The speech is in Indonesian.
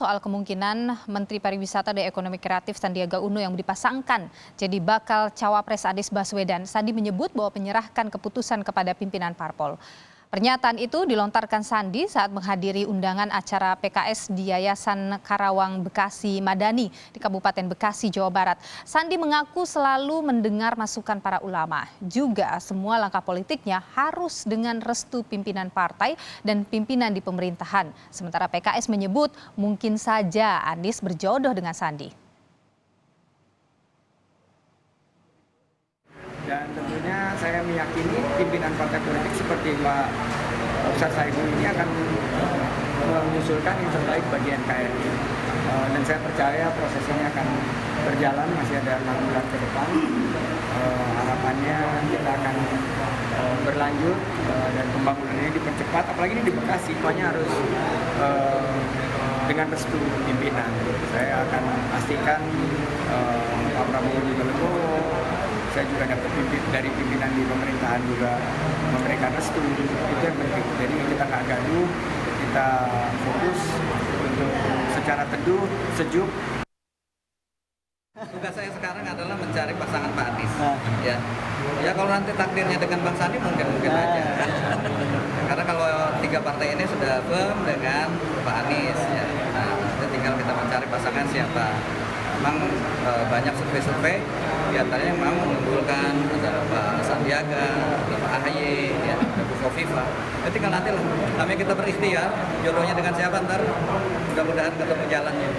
Soal kemungkinan Menteri Pariwisata dan Ekonomi Kreatif Sandiaga Uno yang dipasangkan jadi bakal cawapres Anies Baswedan, Sandi menyebut bahwa menyerahkan keputusan kepada pimpinan parpol. Pernyataan itu dilontarkan Sandi saat menghadiri undangan acara PKS di Yayasan Karawang Bekasi Madani di Kabupaten Bekasi, Jawa Barat. Sandi mengaku selalu mendengar masukan para ulama. Juga semua langkah politiknya harus dengan restu pimpinan partai dan pimpinan di pemerintahan. Sementara PKS menyebut mungkin saja Anies berjodoh dengan Sandi. Dan tentunya saya meyakini pimpinan partai politik seperti Pak Ustadz Saiful ini akan mengusulkan yang terbaik bagi NKRI. Dan saya percaya proses ini akan berjalan, masih ada 6 bulan ke depan. Harapannya kita akan berlanjut dan pembangunan ini dipercepat, apalagi ini di Bekasi, semuanya harus dengan restu pimpinan. Saya akan pastikan Pak Prabowo juga legowo. Saya juga dapat dari pimpinan di pemerintahan juga memberikan restu, itu yang penting. Jadi kita nggak gaduh, kita fokus untuk secara teduh, sejuk. Tugas saya sekarang adalah mencari pasangan Pak Anies. Ya kalau nanti takdirnya dengan Bang Sandi mungkin aja. Karena kalau 3 partai ini sudah firm dengan Pak Anies, ya. Nah, tinggal kita mencari pasangan siapa. Memang banyak survei-survei diantaranya memang mengunggulkan ada Pak Sandiaga, ada Pak AHY, ya, ada Bu Kofifa. Jadi tinggal nanti lah, namanya kita berikhtiar, jodohnya dengan siapa ntar mudah-mudahan ketemu jalannya.